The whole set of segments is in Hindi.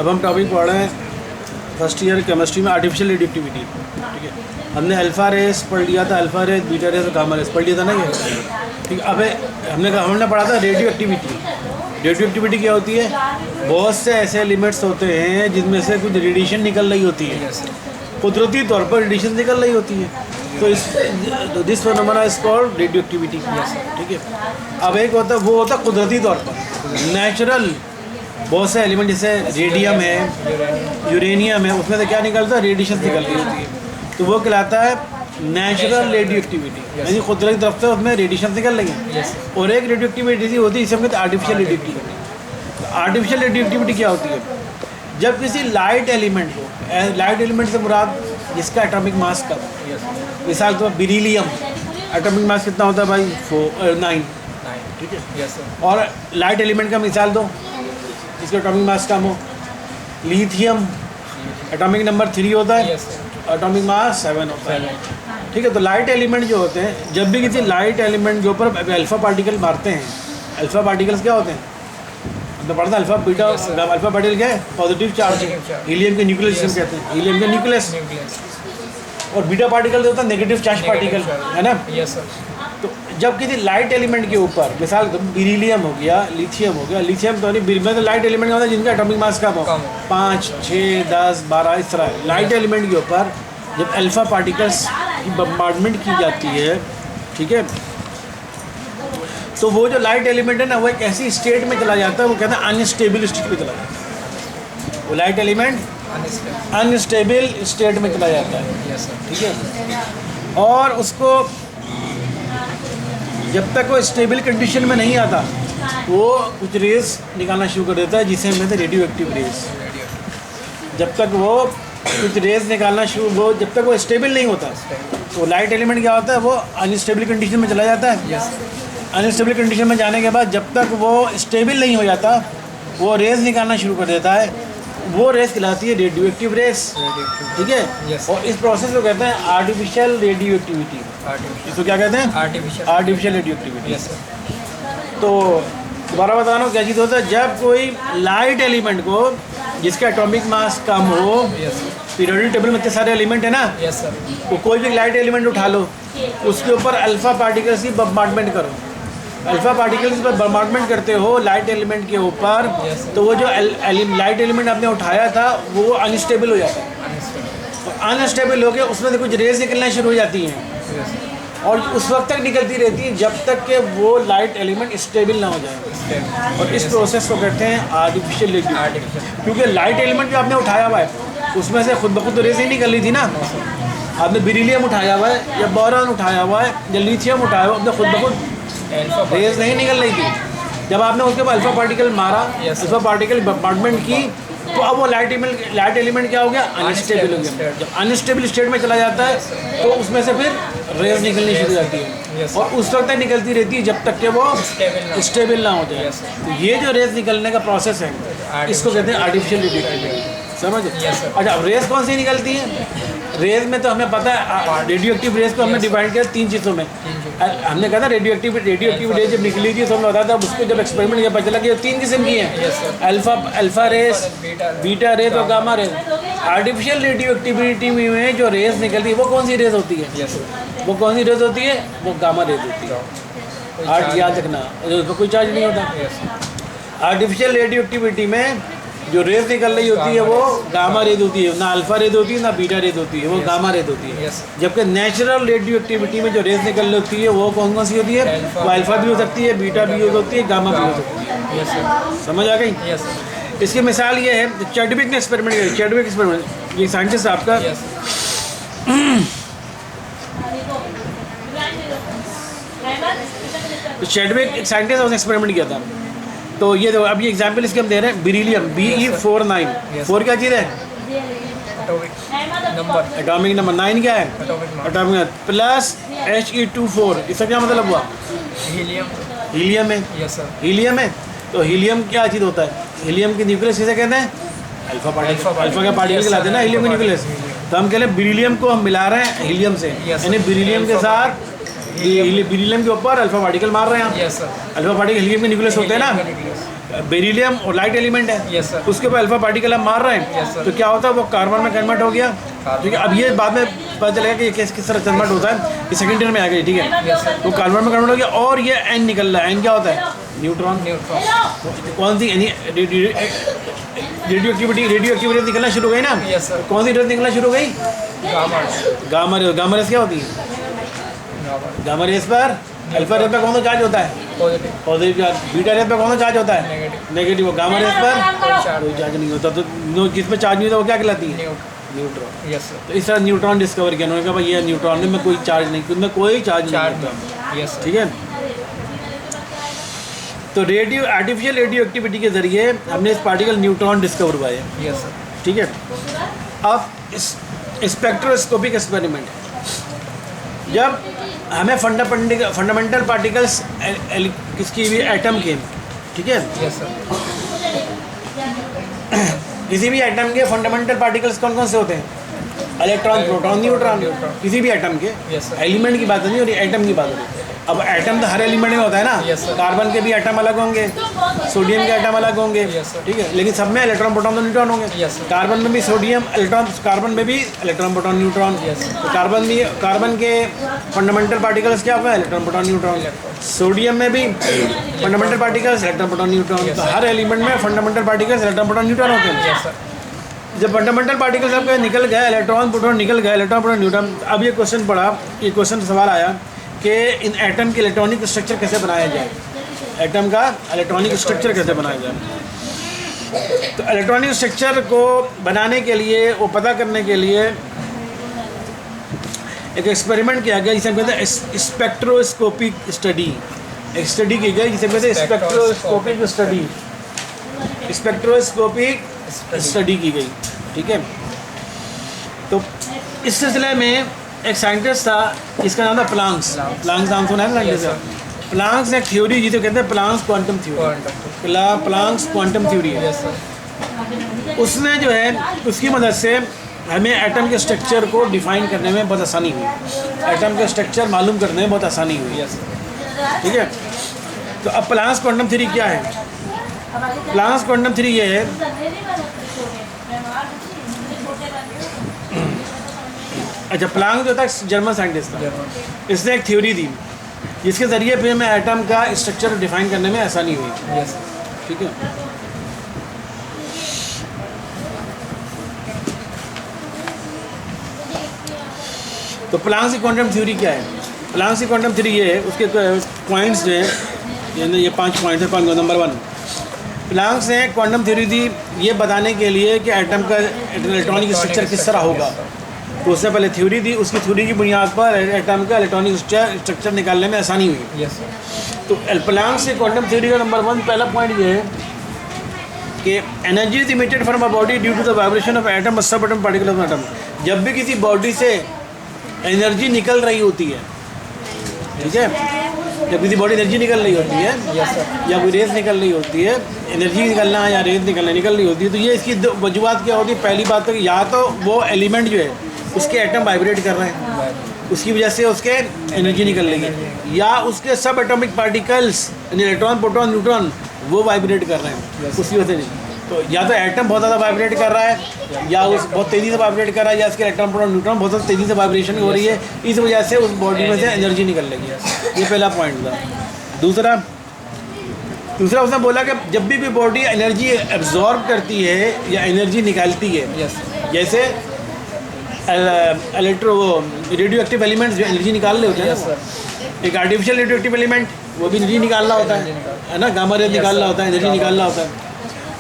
अब हम टॉपिक पढ़ रहे हैं फर्स्ट ईयर केमिस्ट्री में आर्टिफिशियल रेडियोएक्टिविटी। ठीक है, हमने अल्फ़ा रेस पढ़ लिया था, अल्फ़ा रेस, बीटा रेस और गामा रेस पढ़ लिया था ना ये। ठीक है, अब हमने पढ़ा था रेडियोएक्टिविटी। रेडियोएक्टिविटी क्या होती है? बहुत से ऐसे एलिमेंट्स होते हैं जिनमें से कुछ रेडिएशन निकल रही होती है, कुदरती तौर पर रेडिएशन निकल रही होती है, तो this phenomena is called radioactivity. ठीक है, अब एक होता है, वो होता है कुदरती तौर पर नेचुरल। बहुत से एलिमेंट जैसे रेडियम है, यूरेनियम है, उसमें से क्या निकलता है? रेडिएशन निकल रही होती है, तो वो कहलाता है नेचुरल रेडियोएक्टिविटी, यानी कुदरती तरफ से उसमें रेडिएशन निकल रही है। और एक रेडियोएक्टिविटी होती है, इसे हम कहते हैं आर्टिफिशियल रेडियोएक्टिविटी। आर्टिफिशियल रेडियोएक्टिविटी क्या होती है? जब किसी लाइट एलिमेंट को, लाइट एलिमेंट से मुराद जिसका एटॉमिक मास कम, मिसाल तो बेरिलियम, एटॉमिक मास कितना होता है भाई? 9। ठीक है, और लाइट एलिमेंट का मिसाल दो इसका एटॉमिक मास कम हो। लिथियम एटॉमिक नंबर 3 होता है, एटॉमिक मास 7 होता है। ठीक है, तो लाइट एलिमेंट जो होते हैं, जब भी किसी लाइट एलिमेंट के ऊपर अल्फ़ा पार्टिकल मारते हैं, अल्फ़ा पार्टिकल्स क्या होते हैं? तो पढ़ता अल्फ़ा बीटा। अल्फ़ा पार्टिकल क्या है? Positive charge. हीलियम के न्यूक्लियस जिसे कहते हैं, हीलियम के न्यूक्लियस। और बीटा पार्टिकल जो होता है नेगेटिव चार्ज पार्टिकल, है ना? तो जब किसी लाइट एलिमेंट के ऊपर, मिसाल बेरिलियम हो गया, लिथियम हो गया, लिथियम तो नहीं, तो लाइट एलिमेंट का होता है जिनका एटॉमिक मास कम हो, 5, 6, 10, 12 इस तरह। लाइट एलिमेंट के ऊपर जब अल्फ़ा पार्टिकल्स की बम्बार्डमेंट की जाती है, ठीक है, तो वो जो लाइट एलिमेंट है ना, वो एक ऐसी स्टेट में चला जाता है, वो कहते हैं अनस्टेबल स्टेट में चला जाता है। वो लाइट एलिमेंट अनस्टेबल स्टेट में चला जाता है। ठीक है, और उसको जब तक वो स्टेबल कंडीशन में नहीं आता, वो कुछ रेस निकालना शुरू कर देता है, जिसे हम कहते हैं रेडियो एक्टिव रेस। जब तक वो कुछ रेस निकालना वो जब तक वो स्टेबल नहीं होता, तो लाइट एलिमेंट क्या होता है? वो अनस्टेबल कंडीशन में चला जाता है। अनस्टेबल कंडीशन में जाने के बाद जब तक वो स्टेबल नहीं हो जाता, वो रेस निकालना शुरू कर देता है। वो रेस कहलाती है रेडियो एक्टिव रेस। ठीक है, और इस प्रोसेस को कहते हैं आर्टिफिशियल रेडियो एक्टिविटी। इसको क्या कहते हैं? Artificial radio activity. तो दोबारा बता रहा हूँ क्या चीज़ होता है? जब कोई लाइट एलिमेंट को जिसका एटॉमिक मास कम हो, पीरियोडिक टेबल में इतने सारे एलिमेंट है ना, तो कोई भी लाइट एलिमेंट उठा लो, उसके ऊपर अल्फ़ा पार्टिकल्स की बम्बार्डमेंट करो। अल्फ़ा पार्टिकल्स पर बम्बार्डमेंट करते हो लाइट एलिमेंट के ऊपर, तो वो जो लाइट एलिमेंट आपने उठाया था वो अनस्टेबल हो जाता है। तो अनस्टेबल हो के उसमें से कुछ रेस निकलना शुरू हो जाती हैं, और उस वक्त तक निकलती रहती है जब तक कि वो लाइट एलिमेंट स्टेबल ना हो जाए। और इस प्रोसेस को कहते हैं आर्टिफिशियल रेडियोएक्टिविटी। क्योंकि लाइट एलिमेंट जो आपने उठाया हुआ है, उसमें से खुद ब खुद तो रेस ही निकल रही थी ना। आपने बेरिलियम उठाया हुआ है, या बोरॉन उठाया हुआ है, या लिथियम उठाया हुआ है, अपने खुद ब खुद रेस नहीं निकल रही थी। जब आपने उसके बाद अल्फ़ा पार्टिकल मारा, अल्फ़ा पार्टिकल बम्बार्डमेंट की, तो अब वो लाइट एलिमेंट क्या हो गया? अनस्टेबल हो गया। जब अनस्टेबल स्टेट में चला जाता है, तो उसमें से फिर रेस निकलनी शुरू हो जाती है, और उस वक्त तक निकलती रहती है जब तक कि वो स्टेबल ना हो जाए। तो ये जो रेस निकलने का प्रोसेस है, इसको कहते हैं आर्टिफिशियल रेडियोएक्टिविटी। समझ? अच्छा, अब रेस कौन सी निकलती है? रेस में तो हमें पता है, रेडियो एक्टिव रेस को हमने डिवाइड किया 3 चीज़ों में। हमने कहा था रेडियो एक्टिव रेस जब निकली थी, तो हमने बताया था, उसको जब एक्सपेरिमेंट किया पता चला कि 3 किस्म की हैं, अल्फ़ा रेस, बीटा रेस और gamma race. Artificial radio activity में जो रेस निकलती है, वो कौन सी रेस होती है? वो कौन सी रेस होती है? वो गामा रेस होती है। आज याद रखना, उसका कोई चार्ज नहीं होता। आर्टिफिशियल रेडियो एक्टिविटी में जो रेस निकल रही होती है वो गामा रेज होती है, ना अल्फ़ा रेज होती है, ना बीटा रेज होती है, वो गामा रेज होती है। जबकि नेचुरल रेडियो एक्टिविटी में जो रेस निकल रही होती है वो कौन कौन सी होती है? वो अल्फ़ा भी हो सकती है, बीटा भी हो सकती है, गामा भी हो सकती है। समझ आ गई? इसकी मिसाल ये है, चैडविक ने एक्सपेरिमेंट किया। चैडविक एक्सपेरिमेंट, ये साइंटिस्ट आपका तो चैडविक एक साइंटिस्ट, उसने एक्सपेरिमेंट किया था। तो ये देखो, अब ये एग्जाम्पल इसके हम दे रहे हैं, बेरिलियम Be49। 4 क्या चीज़ है? Atomic number. 9 क्या है? Atomic number plus He24। इसका क्या मतलब हुआ? हीलियम है। हीलियम है, तो हीलियम क्या चीज़ होता है? हीलियम की न्यूक्लियस किसे कहते हैं? Alpha particle. अल्फ़ा का पार्टिकल कहलाते हैं ना हीलियम की न्यूक्लियस। तो हम कह रहे हैं बेरिलियम को हम मिला रहे हैं हीलियम से, यानी बेरिलियम के साथ बेरिलियम के ऊपर अल्फा पार्टिकल मार रहे हैं आप। Yes sir. Alpha particle helium के न्यूक्लियस होते हैं ना, बेरिलियम और लाइट एलिमेंट है। Yes sir. उसके ऊपर अल्फा पार्टिकल हम मार रहे हैं। Yes, sir. तो क्या होता है, वो कार्बन में कन्वर्ट हो गया। ठीक है, अब ये बाद में पता चलेगा कि ये किस तरह कन्वर्ट होता है, ये सेकंड ईयर में आ गई। ठीक है, यस सर। तो कार्बन में कन्वर्ट हो गया और ये एन निकल रहा है। एन क्या होता है, न्यूट्रॉन। न्यूट्रॉन। कौन सी रेडियो एक्टिविटी निकलना शुरू हो गई ना। Yes sir. कौन सी रेस निकलना शुरू हो गई, gamma. Gamma rays. Gamma rays क्या होती है, गामा। गामा रेस पर अल्फा रेस पर कौन सा चार्ज होता है, positive. Positive charge. Beta rays पर कौन सा चार्ज होता है, नेगेटिव। नेगेटिव। गामा रेस पर चार्ज। कोई चार्ज नहीं होता। तो जिसमें चार्ज नहीं होता वो क्या कहलाती है, न्यूट्रॉन। न्यूट्रॉन। Yes sir. तो इस तरह न्यूट्रॉन डिस्कवर किया उन्होंने, कहा भाई ये न्यूट्रॉन में कोई चार्ज नहीं, उसमें कोई चार्ज चार्ज नहीं होता। Yes sir. ठीक है, तो आर्टिफिशियल रेडियो एक्टिविटी के जरिए हमने इस पार्टिकल न्यूट्रॉन डिस्कवर हुआ है। Yes sir. ठीक है, अब इस स्पेक्ट्रोस्कोपिक एक्सपेरिमेंट, जब हमें फंडामेंटल पार्टिकल्स किसकी भी एटम के, ठीक है, यस सर। किसी भी एटम के फंडामेंटल पार्टिकल्स कौन कौन से होते हैं, इलेक्ट्रॉन, प्रोटॉन, न्यूट्रॉन। किसी भी एटम के Yes, sir. एलिमेंट की बात नहीं हो रही, एटम की बात हो रही है। अब एटम तो हर एलिमेंट में होता है ना। Yes, sir. कार्बन के भी एटम अलग होंगे, सोडियम के एटम अलग होंगे। Yes, sir. ठीक है, लेकिन सब में इलेक्ट्रॉन, प्रोटॉन, और न्यूट्रॉन होंगे। Yes, sir. कार्बन में भी सोडियम, इलेक्ट्रॉन, कार्बन में भी electron, proton, neutron. Yes, sir. तो कार्बन के फंडामेंटल पार्टिकल्स क्या होगा, electron, proton, neutron. Electron. Sodium में भी fundamental particles electron, proton, neutron. Yes, तो sir. हर एलिमेंट में fundamental particles electron, proton, neutron होते हैं। Yes sir. जब फंडामेंटल पार्टिकल्स आपके निकल गए, इलेक्ट्रॉन, प्रोटॉन निकल गए, इलेक्ट्रॉन, प्रोटॉन, न्यूट्रॉन। अब ये क्वेश्चन पड़ा, ये क्वेश्चन सवाल आया कि इन एटम के इलेक्ट्रॉनिक स्ट्रक्चर कैसे बनाया जाए, एटम का इलेक्ट्रॉनिक स्ट्रक्चर कैसे बनाया जाए। तो इलेक्ट्रॉनिक स्ट्रक्चर को बनाने के लिए, वो पता करने के लिए एक एक्सपेरिमेंट किया गया जिसे हम कहते हैं स्पेक्ट्रोस्कोपिक स्टडी। एक स्टडी की गई जिसे कहते हैं स्पेक्ट्रोस्कोपिक स्टडी। स्पेक्ट्रोस्कोपिक स्टडी की गई। ठीक है, तो इस सिलसिले में एक साइंटिस्ट था जिसका नाम था प्लांक्स। प्लांक्स नाम सुना है ना Yes, sir. प्लांक्स ने एक थ्योरी जिसे कहते हैं Planck's quantum theory. Planck's quantum theory है। Yes sir. उसने जो है, उसकी मदद से हमें एटम के स्ट्रक्चर को डिफाइन करने में बहुत आसानी हुई। एटम के स्ट्रक्चर मालूम करने में बहुत आसानी हुई। Yes sir. ठीक है, तो अब प्लांक्स क्वांटम थ्योरी क्या है। प्लांक्स क्वांटम थ्योरी ये है, अच्छा, प्लांक जो था जर्मन साइंटिस्ट था, इसने एक थ्योरी दी जिसके ज़रिए फिर हमें एटम का स्ट्रक्चर डिफाइन करने में आसानी हुई। यस। ठीक है, तो प्लांक्स की क्वांटम थ्योरी क्या है। प्लांक्स की क्वांटम थ्योरी ये है, उसके पॉइंट्स जो हैं, ये 5 पॉइंट्स है। पॉइंट नंबर 1, प्लांक्स ने क्वांटम थ्योरी दी ये बताने के लिए कि एटम का इलेक्ट्रॉनिक स्ट्रक्चर किस तरह होगा। तो उससे पहले थ्योरी दी, उसकी थ्योरी की बुनियाद पर एटम का इलेक्ट्रॉनिक स्ट्रक्चर निकालने में आसानी हुई। Yes sir. तो प्लांक्स की क्वांटम थ्योरी का नंबर 1 पहला पॉइंट ये है कि energy is emitted from a body due to the vibration of atom sub atom particle of atom. जब भी किसी बॉडी से एनर्जी निकल रही होती है, ठीक है, जब किसी बॉडी एनर्जी निकल रही होती है, यस सर। या कोई रेस निकल रही होती है, एनर्जी निकलना या रेस निकल रही होती है, तो ये इसकी वजूहत क्या होती है। पहली बात तो या तो वो एलिमेंट जो है उसके एटम वाइब्रेट कर रहे हैं, उसकी वजह से उसके एनर्जी निकल रही है, या उसके सब atomic particles electron, proton, neutron वो वाइब्रेट कर रहे हैं, उसकी वजह से नहीं। तो या तो एटम बहुत ज़्यादा वाइब्रेट कर रहा है, या उस बहुत तेज़ी से वाइब्रेट कर रहा है, या इसके इलेक्ट्रॉन, प्रोटॉन, न्यूट्रॉन बहुत ज़्यादा तेज़ी से वाइब्रेशन हो रही है, इस वजह से उस बॉडी में से एनर्जी निकल रही है। ये पहला पॉइंट था। दूसरा उसने बोला कि जब भी कोई बॉडी एनर्जी एब्जॉर्ब करती है या एनर्जी निकालती है, यस। जैसे रेडियो एक्टिव एलिमेंट्स जो एनर्जी निकाल रहे होते हैं, यस सर। एक आर्टिफिशियल रेडियो एक्टिव एलिमेंट वो भी एनर्जी निकाल रहा होता है ना, गामा रे निकाल रहा होता है, एनर्जी निकाल रहा होता है।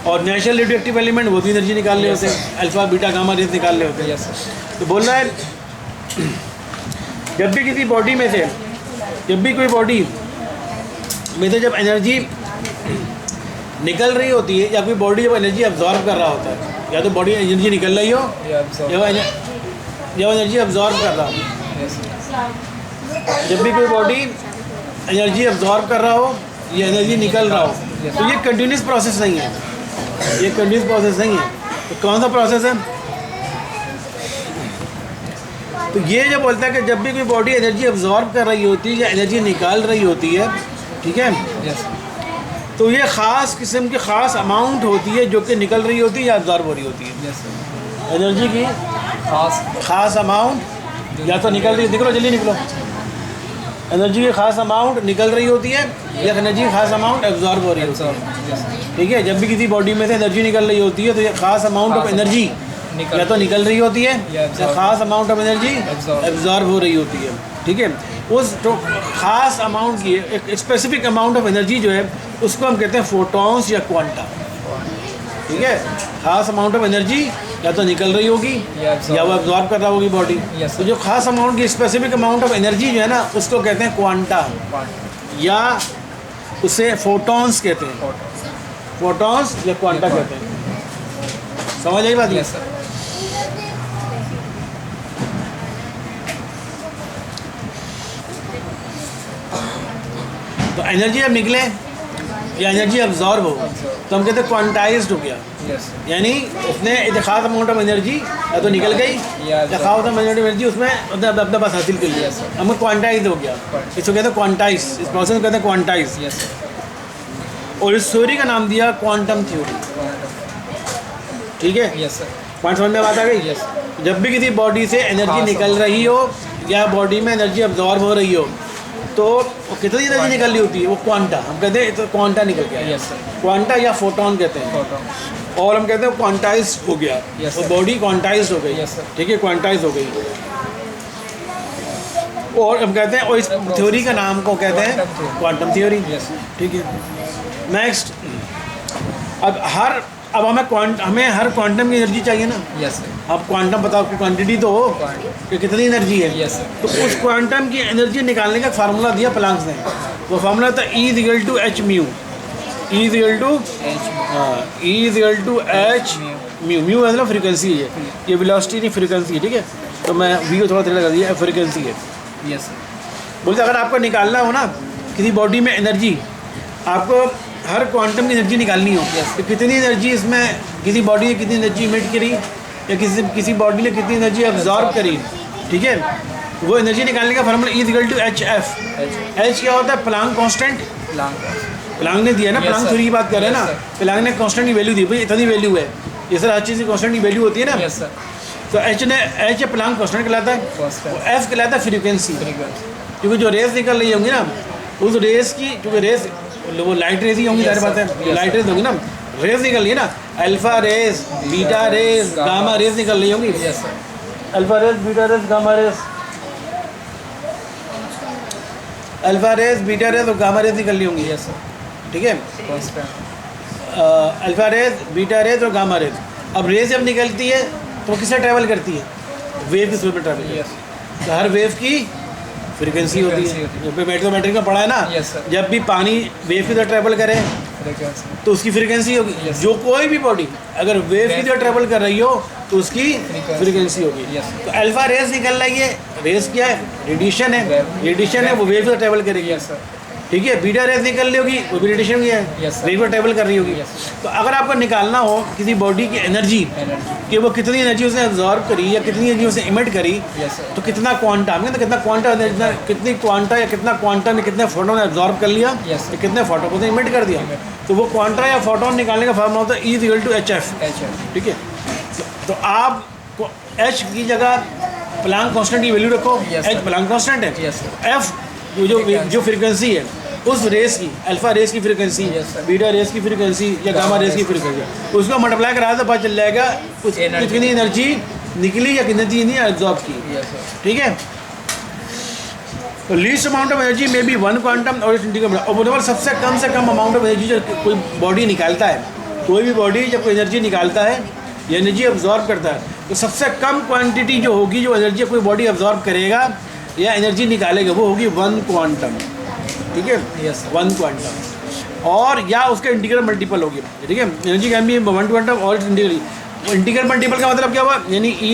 और नेचुरल रेडियो एक्टिव एलिमेंट वो भी एनर्जी निकाल रहे होते हैं, अल्फा, बीटा, गामा रेज निकाल रहे होते हैं। Yes sir. तो बोल रहा है जब भी किसी बॉडी में से, जब भी कोई बॉडी में से जब एनर्जी निकल रही होती है, या कोई बॉडी जब एनर्जी अब्जॉर्ब कर रहा होता है, या तो बॉडी एनर्जी निकल रही हो या एनर्जी अब्जॉर्ब कर रहा हो। जब भी कोई बॉडी एनर्जी अब्जॉर्ब कर रहा हो या एनर्जी निकल रहा हो, तो ये कंटिन्यूस प्रोसेस नहीं है, ये कंटिन्यूस प्रोसेस नहीं है। तो कौन सा प्रोसेस है, तो ये जो बोलता है कि जब भी कोई बॉडी एनर्जी अब्जॉर्ब कर रही होती है या एनर्जी निकाल रही होती है, ठीक है, यस तो ये ख़ास किस्म की ख़ास अमाउंट होती है जो कि निकल रही होती है या अब्जॉर्ब हो रही होती है। यस एनर्जी की ख़ास अमाउंट या तो निकल रही, निकलो जल्दी निकलो, एनर्जी की ख़ास अमाउंट निकल रही होती है या एनर्जी की ख़ास अमाउंट एब्जॉर्ब हो रही होती है। ठीक है, जब भी किसी बॉडी में से एनर्जी निकल रही होती है तो ये ख़ास अमाउंट ऑफ एनर्जी या तो निकल रही होती है या ख़ास अमाउंट ऑफ एनर्जी एब्जॉर्ब हो रही होती है। ठीक है, उस जो ख़ास अमाउंट की एक स्पेसिफिक अमाउंट ऑफ एनर्जी जो है उसको हम कहते हैं फोटॉन्स या क्वांटा। ठीक है, ख़ास अमाउंट ऑफ एनर्जी या तो निकल रही होगी या वो एब्जॉर्ब कर रहा होगी बॉडी। तो जो ख़ास अमाउंट की स्पेसिफिक अमाउंट ऑफ एनर्जी जो है ना उसको कहते हैं क्वांटा या उसे फोटॉन्स कहते हैं, फोटॉन्स या क्वांटा कहते हैं। समझ आई बात? Yes sir. तो एनर्जी जब निकले या एनर्जी अब्जॉर्ब हो तो हम कहते हैं क्वांटाइज्ड हो गया, यस यानी उसने एक खास अमाउंट ऑफ एनर्जी या तो निकल गई या खास अमाउंट ऑफ एनर्जी उसमें अपने पास हासिल कर लिया, हमें क्वांटाइज हो गया। इसको कहते हैं क्वांटाइज, इस प्रोसेस को कहते हैं क्वांटाइज। यस और इस थ्योरी का नाम दिया क्वांटम थ्योरी। ठीक है, यस सर। पॉइंट समझ में बात आ गई? यस जब भी किसी बॉडी से एनर्जी निकल रही हो या बॉडी में एनर्जी अब्जॉर्ब हो रही हो तो कितनी एनर्जी निकल रही होती है वो क्वांटा, हम कहते हैं तो क्वांटा निकल गया। Yes sir. क्वांटा या फोटोन कहते हैं, फोटो और हम कहते हैं क्वांटाइज हो गया। Yes, तो sir. बॉडी क्वांटाइज हो गई। Yes, sir. ठीक है, क्वांटाइज हो गई। और हम कहते हैं और इस थ्योरी का नाम को कहते हैं Quantum theory. Quantum theory. Yes ठीक है, नेक्स्ट अब हमें हर क्वांटम की एनर्जी चाहिए ना। Yes sir. अब क्वांटम बताओ कि क्वांटिटी तो हो कि कितनी एनर्जी है। Yes sir. तो उस क्वांटम की एनर्जी निकालने का फार्मूला दिया प्लांक्स ने। वो फार्मूला था E=h म्यू, E=h म्यू मतलब फ्रीक्वेंसी है, ये वेलोसिटी नहीं फ्रीक्वेंसी है। ठीक है, तो मैं वी को थोड़ा लगा दिया, फ्रीक्वेंसी है। Yes sir. बोलते अगर आपको निकालना हो ना किसी बॉडी में एनर्जी, आपको हर क्वांटम की एनर्जी निकालनी हो तो कितनी एनर्जी इसमें किसी बॉडी ने कितनी एनर्जी इमिट करी या किसी बॉडी ने कितनी एनर्जी अब्जॉर्ब करी। ठीक है, वो एनर्जी निकालने का फार्मूला E=hf। h क्या होता है? Planck constant. प्लांक ने दिया ना, Yes, प्लांक sir. थ्योरी की बात कर रहे हैं Yes, ना, sir. प्लांक ने कांस्टेंट की वैल्यू दी, भाई इतनी वैल्यू है, ये सर हर चीज़ की कांस्टेंट की वैल्यू होती है ना। Yes sir. तो h प्लांक कांस्टेंट कहलाता है, Constant. f कहलाता है फ्रीक्वेंसी। फ्रीक्वेंसी। क्योंकि जो रेस निकल रही होंगी ना उस रेस की, क्योंकि रेस वो लाइट रेस ही होंगी, Yes, जाहिर बात sir. है Yes, लाइट रेस होगी ना, रेस निकल रही है ना, alpha rays, beta rays, gamma rays निकल रही होंगी। Yes sir. Alpha rays, beta rays, gamma rays, alpha rays, beta rays और गामा रेस निकल रही होंगी। Yes sir. ठीक है, constant. Alpha rays, beta rays और गामा रेस। अब रेस जब निकलती है तो किससे ट्रैवल करती है? वेव की स्पीड में ट्रैवल करती है। यस। तो हर वेव की फ्रीक्वेंसी होती Frequency है। होती है। जब भी मैथमेटिक्स में पढ़ा है ना, Yes, sir. जब भी पानी वेव की तरह ट्रैवल करे फ्रीक्वेंसी। तो उसकी फ्रीक्वेंसी होगी। Yes. जो कोई भी बॉडी अगर वेव की Wave तरह ट्रैवल कर रही हो तो उसकी Frequency. फ्रीक्वेंसी होगी। Yes. तो अल्फा रेस निकल रही है, रेस क्या है? रेडिएशन है। Wave. रेडिएशन है, वो वेव की तरह ट्रैवल करेगी। Yes sir. ठीक है, बीटा रेस निकल रही होगी, वो भी रेडिएशन की है, Yes, sir. वेव पर ट्रैवल कर रही होगी। Yes. तो अगर आपको निकालना हो किसी बॉडी की एनर्जी एनर्जी। कि वो कितनी एनर्जी उसने एब्जॉर्ब करी या कितनी एनर्जी उसने इमिट करी, यस सर। तो कितना क्वांटा, हमने तो कितना क्वांटा, कितनी क्वांटा या कितना क्वांटा ने कितने फोटोन एब्जॉर्ब कर लिया Yes, sir. या कितने फोटोन ने इमिट कर दिया। तो वो क्वांटा या फोटोन निकालने का फार्मूला होता है E=hf। एच है। ठीक है, तो आप h की जगह प्लांक कांस्टेंट की वैल्यू रखो। Yes, h sir. Planck constant है। Yes, sir. f जो फ्रीक्वेंसी है उस रेस की, अल्फा रेस की frequency, Yes, sir. Beta rays की फ्रीक्वेंसी या गामा रेस की फ्रीक्वेंसी, उसको मल्टीप्लाई करा तो पता चल जाएगा Energy. कितनी एनर्जी निकली या कितनी एनर्जी एब्जॉर्ब की। Yes sir. ठीक है, तो लीस्ट अमाउंट ऑफ एनर्जी में भी वन क्वांटम और मतलब सबसे कम अमाउंट ऑफ एनर्जी जो कोई बॉडी निकालता है, कोई भी बॉडी जब कोई एनर्जी निकालता है या एनर्जी अब्जॉर्ब करता है तो सबसे कम क्वांटिटी जो होगी, जो एनर्जी कोई बॉडी अब्जॉर्ब करेगा या एनर्जी निकालेगा, वो होगी वन क्वांटम। ठीक है, Yes, sir. वन क्वांटम, और या उसका इंटीग्रल मल्टीपल होगी। ठीक है, energy can be one quantum और इंटीग्रल मल्टीपल का मतलब क्या हुआ? यानी E=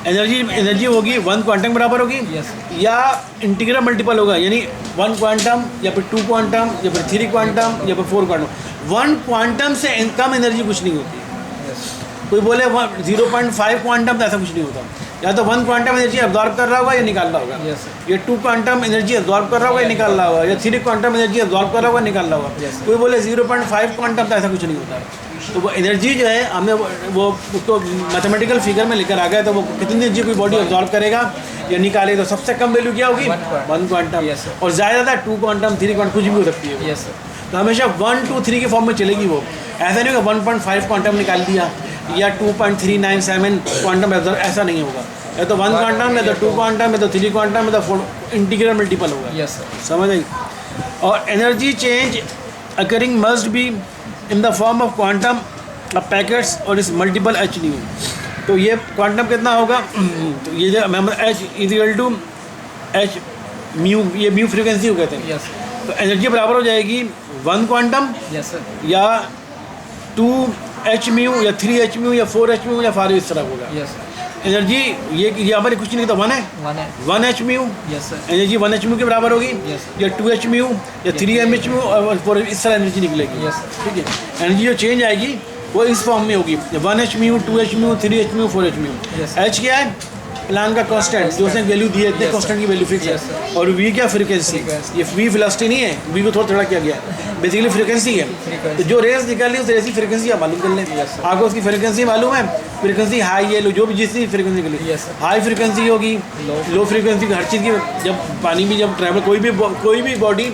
एनर्जी होगी वन क्वांटम बराबर होगी, Yes. या इंटीग्रल मल्टीपल होगा, यानी वन क्वांटम या फिर टू क्वांटम या फिर थ्री क्वांटम या फिर फोर क्वांटम। वन क्वांटम से कम एनर्जी कुछ नहीं होती। यस। कोई बोले 0.5 क्वांटम, तो ऐसा कुछ नहीं होता। या तो 1 क्वांटम एनर्जी अब्जॉर्ब कर रहा होगा या निकाल रहा होगा, Yes, sir. या 2 क्वांटम एनर्जी अब्जॉर्ब कर रहा होगा या निकाल रहा होगा, या 3 क्वांटम एनर्जी अब्जॉर्ब कर रहा होगा निकाल रहा होगा। Yes, sir. कोई बोले 0.5 क्वांटम, तो ऐसा कुछ नहीं होता। तो वो एनर्जी जो है हमें वो उसको मैथमेटिकल फिगर में लेकर आ गया, तो वो कितनी एनर्जी कोई बॉडी अब्जॉर्ब करेगा या निकालेगा, तो सबसे कम वैल्यू क्या होगी? 1 क्वांटम। Yes, sir. और ज़्यादा 2 क्वांटम 3 क्वांटम कुछ भी हो सकती है। Yes, sir. तो हमेशा 1, 2, 3 के फॉर्म में चलेगी वो। ऐसा नहीं होगा 1.5 क्वांटम निकाल दिया या 2.397 क्वांटम एब्जॉर्ब, ऐसा नहीं होगा। या तो 1 क्वांटम, या तो 2 क्वांटम, या तो 3 क्वांटम, या तो 4 इंटीग्रल मल्टीपल होगा। Yes, sir. समझ आई? और energy change occurring must be in the form of quantum of packets और इस मल्टीपल एच न्यू। तो ये क्वांटम कितना होगा? तो ये जो H is equal to H mu, ये म्यू फ्रीक्वेंसी हो कहते हैं। Yes, sir. तो एनर्जी बराबर हो जाएगी 1 क्वांटम Yes, sir. या 2 एच म्यू या 3 एच म्यू या 4 एच म्यू या 5 इस तरह होगा। Yes, sir. एनर्जी ये हमारे कुछ नहीं, तो 1 है, 1 है। 1 H mu Yes, sir. Energy 1 H mu के बराबर होगी, Yes, sir. या 2 एच म्यू या 3 एम एच म्यू और 4 इस तरह एनर्जी निकलेगी। Yes, ठीक है। एनर्जी जो चेंज आएगी वो इस फॉर्म में होगी, 1 H mu, 2 H mu, 3 H mu, 4 H mu. Yes. H क्या है? प्लांक का कांस्टेंट, जो उसने वैल्यू दी है, इतने Yes, कांस्टेंट की वैल्यू फिक्स Yes, है। sir. और वी क्या? फ्रीक्वेंसी। Frequency. ये वी वेलोसिटी नहीं है, वी को थोड़ा थोड़ा किया गया है, बेसिकली फ्रीक्वेंसी है। Frequency. तो जो रेस निकल रही है उस रेस की फ्रीक्वेंसी आप मालूम कर लें। Yes, sir. आपको उसकी फ्रीक्वेंसी मालूम है, फ्रीक्वेंसी हाई है लो, जो भी जिसकी फ्रीक्वेंसी निकली, Yes, sir. हाई फ्रीक्वेंसी होगी, Low. लो फ्रीक्वेंसी हर चीज़ की। जब पानी में जब ट्रैवल कोई भी बॉडी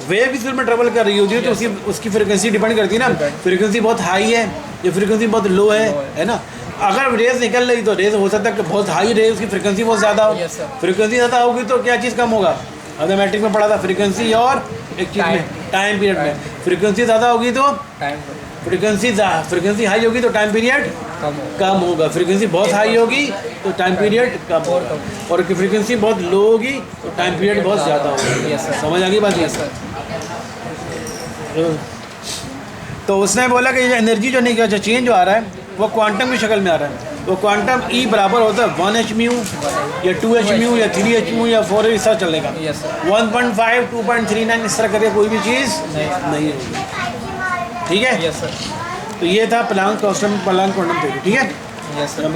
वेव की स्पीड में ट्रैवल कर रही होती है, तो उसकी फ्रीक्वेंसी डिपेंड करती है ना। Depend. फ्रीक्वेंसी बहुत हाई है या फ्रीक्वेंसी बहुत लो Low है ना। अगर रेस निकल रही तो रेस हो सकता है कि बहुत हाई रेस, उसकी फ्रीक्वेंसी बहुत ज़्यादा हो। Yes, sir. फ्रीक्वेंसी ज़्यादा होगी तो क्या चीज़ कम होगा? हमने मैट्रिक में पढ़ा था फ्रीक्वेंसी और एक चीज़ में Time. टाइम पीरियड में। फ्रीक्वेंसी ज़्यादा होगी तो Time फ्रीक्वेंसी हाई होगी तो टाइम पीरियड कम हो। कम होगा। फ्रीक्वेंसी बहुत हाई होगी तो टाइम पीरियड कम और होगा, कम। और फ्रीक्वेंसी बहुत लो होगी तो टाइम पीरियड बहुत ज़्यादा होगा। Yes, sir. समझ आ गई बात? Yes, sir. तो उसने बोला कि ये एनर्जी जो नहीं जो चेंज आ रहा है वो क्वांटम की शक्ल में आ रहा है। वो क्वांटम ई बराबर होता है 1 एच म्यू या 2 एच म्यू या 3 एच म्यू या 4 इस तरह चलेगा। Yes, sir. 1.5 2.39 इस तरह करके कोई भी चीज़ नहीं होगी। ठीक है। Yes, sir. तो ये था प्लांक क्वांटम थ्योरी। ठीक है। Yes, sir. हम